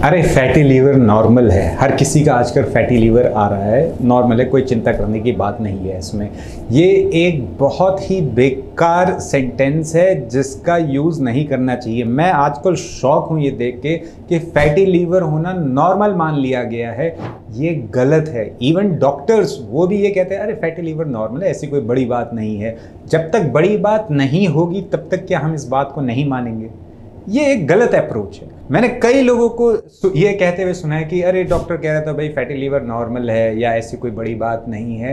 अरे fatty liver normal है, हर किसी का आजकल फैटी लीवर आ रहा है, नॉर्मल है, कोई चिंता करने की बात नहीं है इसमें। ये एक बहुत ही बेकार सेंटेंस है जिसका यूज़ नहीं करना चाहिए। मैं आजकल शॉक हूँ ये देख के कि फैटी लीवर होना नॉर्मल मान लिया गया है। ये गलत है। इवन डॉक्टर्स वो भी ये कहते हैं अरे फैटी लीवर नॉर्मल है, ऐसी कोई बड़ी बात नहीं है। जब तक बड़ी बात नहीं होगी तब तक क्या हम इस बात को नहीं मानेंगे? ये एक गलत अप्रोच है। मैंने कई लोगों को ये कहते हुए सुना है कि अरे डॉक्टर कह रहा था भाई फैटी लीवर नॉर्मल है या ऐसी कोई बड़ी बात नहीं है।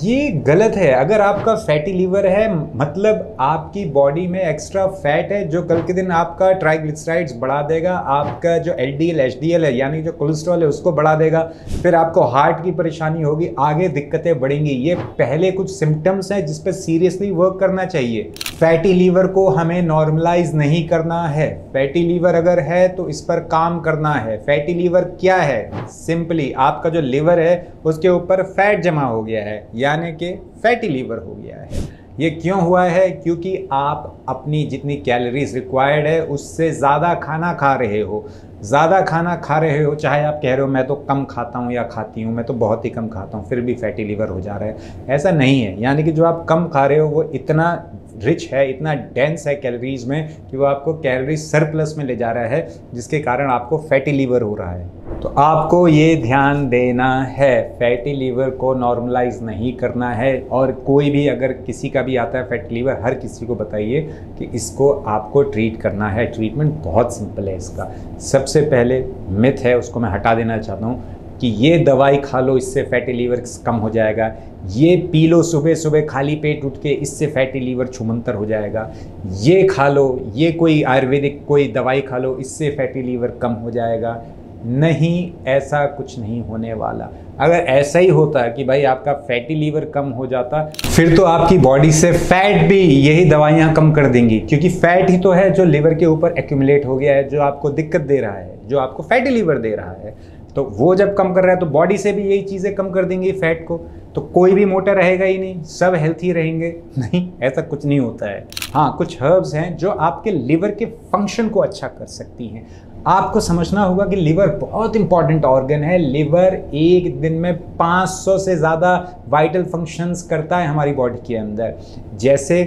ये गलत है। अगर आपका फैटी लीवर है मतलब आपकी बॉडी में एक्स्ट्रा फैट है जो कल के दिन आपका ट्राइग्लिसराइड्स बढ़ा देगा, आपका जो एलडीएल एचडीएल है यानी जो कोलेस्ट्रॉल है उसको बढ़ा देगा, फिर आपको हार्ट की परेशानी होगी, आगे दिक्कतें बढ़ेंगी। ये पहले कुछ सिम्टम्स हैं जिस पर सीरियसली वर्क करना चाहिए। फैटी लीवर को हमें नॉर्मलाइज नहीं करना है। फैटी लीवर अगर है तो इस पर काम करना है। फैटी लीवर क्या है? सिंपली आपका जो लिवर है उसके ऊपर फैट जमा हो गया है यानी कि फैटी लीवर हो गया है। ये क्यों हुआ है? क्योंकि आप अपनी जितनी कैलोरीज रिक्वायर्ड है उससे ज़्यादा खाना खा रहे हो। ज़्यादा खाना खा रहे हो, चाहे आप कह रहे हो मैं तो कम खाता हूँ या खाती हूँ, मैं तो बहुत ही कम खाता हूँ, फिर भी फैटी लीवर हो जा रहा है। ऐसा नहीं है। यानी कि जो आप कम खा रहे हो वो इतना रिच है, इतना डेंस है कैलोरीज में कि वो आपको कैलोरी सरप्लस में ले जा रहा है, जिसके कारण आपको फैटी लीवर हो रहा है। तो आपको ये ध्यान देना है, फैटी लीवर को नॉर्मलाइज नहीं करना है। और कोई भी अगर किसी का भी आता है फैटी लीवर, हर किसी को बताइए कि इसको आपको ट्रीट करना है। ट्रीटमेंट बहुत सिंपल है इसका। सबसे पहले मिथ है उसको मैं हटा देना चाहता हूँ कि ये दवाई खा लो इससे फैटी लीवर कम हो जाएगा, ये पी लो सुबह सुबह खाली पेट उठ के इससे फैटी लीवर छुमंतर हो जाएगा, ये खा लो, ये कोई आयुर्वेदिक कोई दवाई खा लो इससे फैटी लीवर कम हो जाएगा। नहीं, ऐसा कुछ नहीं होने वाला। अगर ऐसा ही होता कि भाई आपका फैटी लीवर कम हो जाता फिर तो आपकी बॉडी से फैट भी यही दवाइयाँ कम कर देंगी, क्योंकि फैट ही तो है जो लिवर के ऊपर एक्यूमुलेट हो गया है, जो आपको दिक्कत दे रहा है, जो आपको फैटी लीवर दे रहा है। तो वो जब कम कर रहा है तो बॉडी से भी यही चीज़ें कम कर देंगी फैट को, तो कोई भी मोटा रहेगा ही नहीं, सब हेल्थी रहेंगे। नहीं, ऐसा कुछ नहीं होता है। हाँ, कुछ हर्ब्स हैं जो आपके लिवर के फंक्शन को अच्छा कर सकती हैं। आपको समझना होगा कि लिवर बहुत इंपॉर्टेंट ऑर्गन है। लिवर एक दिन में 500 से ज़्यादा वाइटल फंक्शंस करता है हमारी बॉडी के अंदर। जैसे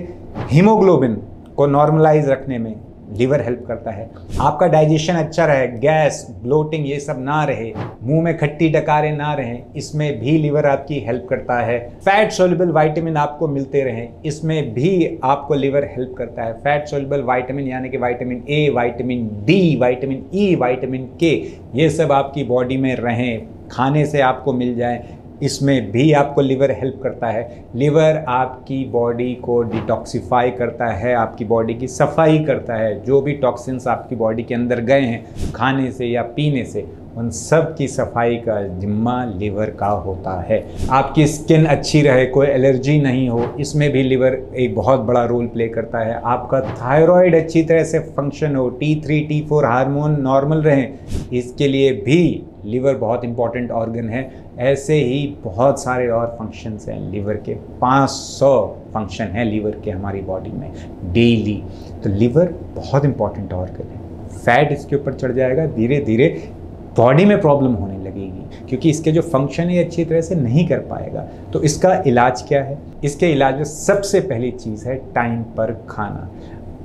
हीमोग्लोबिन को नॉर्मलाइज रखने में लिवर हेल्प करता है। आपका डाइजेशन अच्छा रहे, गैस ब्लोटिंग ये सब ना रहे, मुंह में खट्टी डकारें ना रहें, इसमें भी लिवर आपकी हेल्प करता है। फैट सोल्युबल विटामिन आपको मिलते रहें, इसमें भी आपको लिवर हेल्प करता है। फैट सोल्युबल विटामिन यानी कि vitamin A, vitamin D, vitamin E, vitamin के, ये सब आपकी बॉडी में रहें, खाने से आपको मिल जाए, इसमें भी आपको लिवर हेल्प करता है। लिवर आपकी बॉडी को डिटॉक्सिफाई करता है, आपकी बॉडी की सफाई करता है। जो भी टॉक्सिन्स आपकी बॉडी के अंदर गए हैं खाने से या पीने से, उन सब की सफाई का जिम्मा लिवर का होता है। आपकी स्किन अच्छी रहे, कोई एलर्जी नहीं हो, इसमें भी लिवर एक बहुत बड़ा रोल प्ले करता है। आपका थायराइड अच्छी तरह से फंक्शन हो, T3 T4 हार्मोन नॉर्मल रहें, इसके लिए भी लिवर बहुत इंपॉर्टेंट ऑर्गन है। ऐसे ही बहुत सारे और फंक्शंस हैं लिवर के, 500 फंक्शन हैं लिवर के हमारी बॉडी में डेली। तो लिवर बहुत इंपॉर्टेंट ऑर्गन है। फैट इसके ऊपर चढ़ जाएगा, धीरे धीरे बॉडी में प्रॉब्लम होने लगेगी, क्योंकि इसके जो फंक्शन है अच्छी तरह से नहीं कर पाएगा। तो इसका इलाज क्या है? इसके इलाज में सबसे पहली चीज़ है टाइम पर खाना।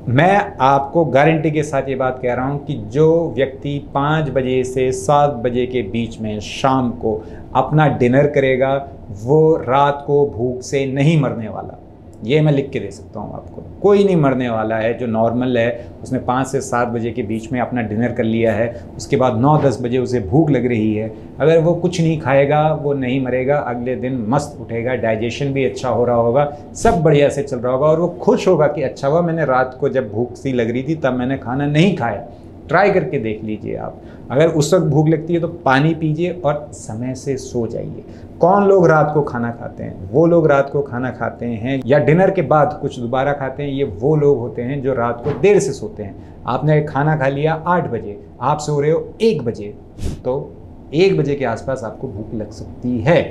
मैं आपको गारंटी के साथ ये बात कह रहा हूँ कि जो व्यक्ति 5 बजे से 7 बजे के बीच में शाम को अपना डिनर करेगा वो रात को भूख से नहीं मरने वाला। ये मैं लिख के दे सकता हूँ आपको, कोई नहीं मरने वाला है। जो नॉर्मल है उसने 5 से 7 बजे के बीच में अपना डिनर कर लिया है, उसके बाद 9-10 बजे उसे भूख लग रही है, अगर वो कुछ नहीं खाएगा वो नहीं मरेगा, अगले दिन मस्त उठेगा, डाइजेशन भी अच्छा हो रहा होगा, सब बढ़िया से चल रहा होगा और वो खुश होगा कि अच्छा हुआ मैंने रात को जब भूख सी लग रही थी तब मैंने खाना नहीं खाया। ट्राई करके देख लीजिए आप। अगर उस वक्त भूख लगती है तो पानी पीजिए और समय से सो जाइए। कौन लोग रात को खाना खाते हैं? वो लोग रात को खाना खाते हैं या डिनर के बाद कुछ दोबारा खाते हैं, ये वो लोग होते हैं जो रात को देर से सोते हैं। आपने खाना खा लिया 8 बजे, आप सो रहे हो 1 बजे, तो 1 बजे के आसपास आपको भूख लग सकती है।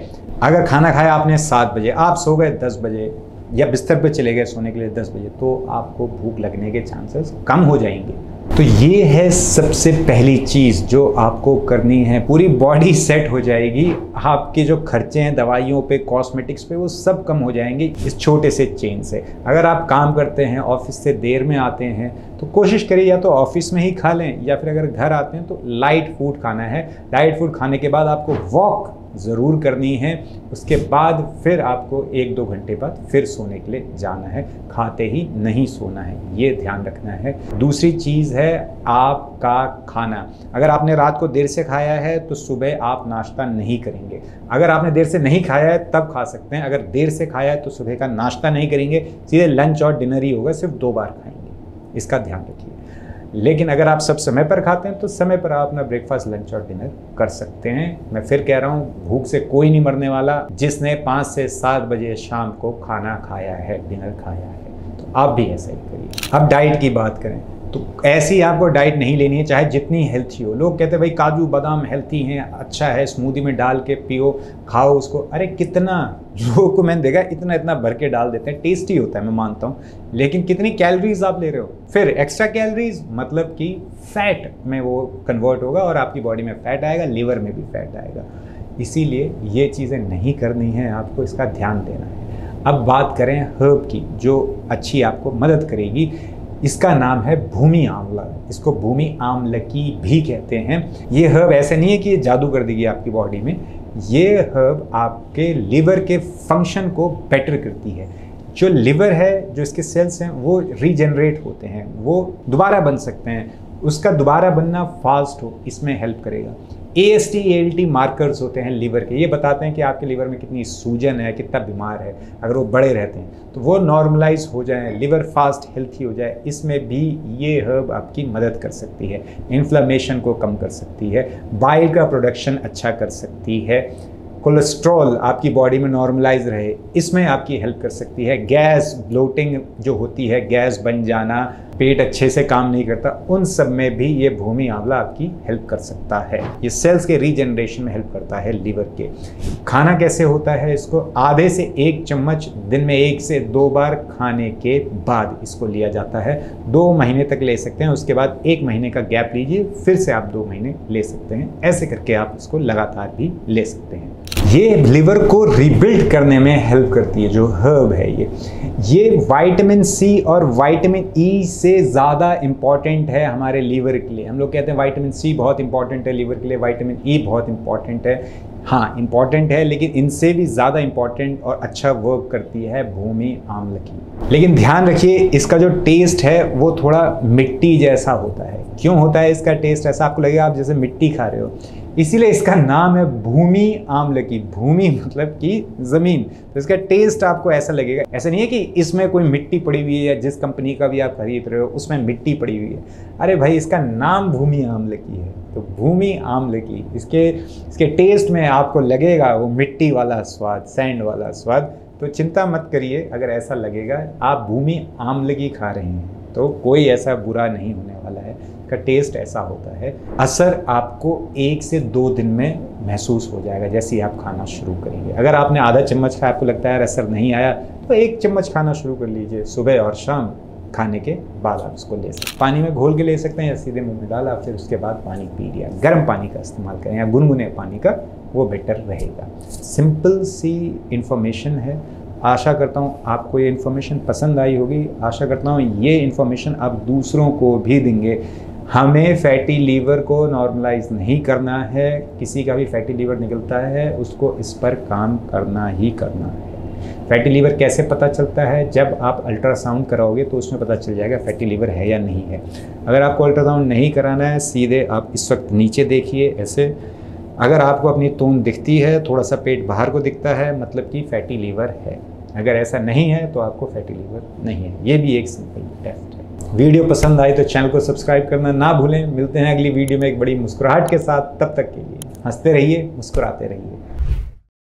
अगर खाना खाया आपने 7 बजे, आप सो गए 10 बजे, या बिस्तर पे चले गए सोने के लिए 10 बजे, तो आपको भूख लगने के चांसेस कम हो जाएंगे। तो ये है सबसे पहली चीज़ जो आपको करनी है। पूरी बॉडी सेट हो जाएगी, आपके जो खर्चे हैं दवाइयों पे, कॉस्मेटिक्स पे, वो सब कम हो जाएंगे इस छोटे से चेंज से। अगर आप काम करते हैं, ऑफिस से देर में आते हैं, तो कोशिश करिए या तो ऑफिस में ही खा लें, या फिर अगर घर आते हैं तो लाइट फूड खाना है। लाइट फूड खाने के बाद आपको वॉक ज़रूर करनी है, उसके बाद फिर आपको 1-2 घंटे बाद फिर सोने के लिए जाना है। खाते ही नहीं सोना है, ये ध्यान रखना है। दूसरी चीज़ है आपका खाना। अगर आपने रात को देर से खाया है तो सुबह आप नाश्ता नहीं करेंगे। अगर आपने देर से नहीं खाया है तब खा सकते हैं। अगर देर से खाया है तो सुबह का नाश्ता नहीं करेंगे, सीधे लंच और डिनर ही होगा, सिर्फ 2 बार खाएंगे। इसका ध्यान रखिए। लेकिन अगर आप सब समय पर खाते हैं तो समय पर आप अपना ब्रेकफास्ट, लंच और डिनर कर सकते हैं। मैं फिर कह रहा हूँ, भूख से कोई नहीं मरने वाला जिसने 5 से 7 बजे शाम को खाना खाया है, डिनर खाया है। तो आप भी ऐसा ही करिए। अब डाइट की बात करें तो ऐसी आपको डाइट नहीं लेनी है, चाहे जितनी हेल्थी हो। लोग कहते हैं भाई काजू बादाम हेल्थी हैं, अच्छा है, स्मूदी में डाल के पियो, खाओ उसको। अरे कितना, लोगों को मैंने देखा इतना इतना भर के डाल देते हैं। टेस्टी होता है, मैं मानता हूँ, लेकिन कितनी कैलोरीज आप ले रहे हो। फिर एक्स्ट्रा कैलोरीज मतलब कि फैट में वो कन्वर्ट होगा और आपकी बॉडी में फैट आएगा, लीवर में भी फैट आएगा। इसीलिए ये चीज़ें नहीं करनी है, आपको इसका ध्यान देना है। अब बात करें हर्ब की, जो अच्छी आपको मदद करेगी। इसका नाम है भूमि आंवला। इसको भूमि आमलकी भी कहते हैं। ये हर्ब ऐसे नहीं है कि ये जादू कर देगी आपकी बॉडी में। ये हर्ब आपके लिवर के फंक्शन को बेटर करती है। जो लिवर है, जो इसके सेल्स हैं, वो रीजनरेट होते हैं, वो दोबारा बन सकते हैं। उसका दोबारा बनना फास्ट हो, इसमें हेल्प करेगा। AST ALT मार्कर्स होते हैं लिवर के, ये बताते हैं कि आपके लिवर में कितनी सूजन है, कितना बीमार है। अगर वो बड़े रहते हैं तो वो नॉर्मलाइज हो जाए, लिवर फास्ट हेल्थी हो जाए, इसमें भी ये हर्ब आपकी मदद कर सकती है। इन्फ्लेमेशन को कम कर सकती है, बाइल का प्रोडक्शन अच्छा कर सकती है, कोलेस्ट्रॉल आपकी बॉडी में नॉर्मलाइज रहे, इसमें आपकी हेल्प कर सकती है। गैस, ब्लोटिंग जो होती है, गैस बन जाना, पेट अच्छे से काम नहीं करता, उन सब में भी ये भूमि आंवला आपकी हेल्प कर सकता है। ये सेल्स के रीजनरेशन में हेल्प करता है लिवर के। खाना कैसे होता है, इसको आधे से 1 चम्मच दिन में 1 से 2 बार खाने के बाद इसको लिया जाता है। 2 महीने तक ले सकते हैं, उसके बाद 1 महीने का गैप लीजिए, फिर से आप 2 महीने ले सकते हैं। ऐसे करके आप इसको लगातार भी ले सकते हैं। ये लिवर को रिबिल्ड करने में हेल्प करती है जो हर्ब है। ये विटामिन सी और विटामिन ई से ज़्यादा इम्पॉर्टेंट है हमारे लीवर के लिए। हम लोग कहते हैं विटामिन सी बहुत इंपॉर्टेंट है लीवर के लिए, विटामिन ई बहुत इंपॉर्टेंट है। हाँ, इंपॉर्टेंट है, लेकिन इनसे भी ज़्यादा इंपॉर्टेंट और अच्छा वर्क करती है भूमि आमलकी। लेकिन ध्यान रखिए, इसका जो टेस्ट है वो थोड़ा मिट्टी जैसा होता है। क्यों होता है इसका टेस्ट ऐसा? आपको लगेगा आप जैसे मिट्टी खा रहे हो, इसीलिए इसका नाम है भूमि आमलकी। भूमि मतलब कि ज़मीन, तो इसका टेस्ट आपको ऐसा लगेगा। ऐसा नहीं है कि इसमें कोई मिट्टी पड़ी हुई है, या जिस कंपनी का भी आप खरीद रहे हो उसमें मिट्टी पड़ी हुई है। अरे भाई, इसका नाम भूमि आमलकी है, तो भूमि आमलकी, इसके टेस्ट में आपको लगेगा वो मिट्टी वाला स्वाद, सैंड वाला स्वाद। तो चिंता मत करिए, अगर ऐसा लगेगा, आप भूमि आमलकी खा रहे हैं तो कोई ऐसा बुरा नहीं होने वाला है। का टेस्ट ऐसा होता है। असर आपको 1 से 2 दिन में महसूस हो जाएगा जैसे ही आप खाना शुरू करेंगे। अगर आपने आधा चम्मच खाया, आपको लगता है यार असर नहीं आया, तो 1 चम्मच खाना शुरू कर लीजिए। सुबह और शाम खाने के बाद आप उसको ले सकते हैं। पानी में घोल के ले सकते हैं या सीधे मुंह में डाला, फिर उसके बाद पानी पी लिया। गर्म पानी का इस्तेमाल करें या गुनगुने पानी का, वो बेटर रहेगा। सिंपल सी इन्फॉर्मेशन है। आशा करता हूँ आपको ये इन्फॉर्मेशन पसंद आई होगी। आशा करता हूँ ये इन्फॉर्मेशन आप दूसरों को भी देंगे। हमें फैटी लीवर को नॉर्मलाइज नहीं करना है। किसी का भी फैटी लीवर निकलता है, उसको इस पर काम करना ही करना है। फैटी लीवर कैसे पता चलता है? जब आप अल्ट्रासाउंड कराओगे तो उसमें पता चल जाएगा फैटी लीवर है या नहीं है। अगर आपको अल्ट्रासाउंड नहीं कराना है, सीधे आप इस वक्त नीचे देखिए ऐसे। अगर आपको अपनी तून दिखती है, थोड़ा सा पेट बाहर को दिखता है, मतलब कि फैटी लीवर है। अगर ऐसा नहीं है तो आपको फैटी लीवर नहीं है। ये भी एक सिंपल टेस्ट है। वीडियो पसंद आई तो चैनल को सब्सक्राइब करना ना भूलें। मिलते हैं अगली वीडियो में एक बड़ी मुस्कुराहट के साथ। तब तक के लिए हंसते रहिए, मुस्कुराते रहिए।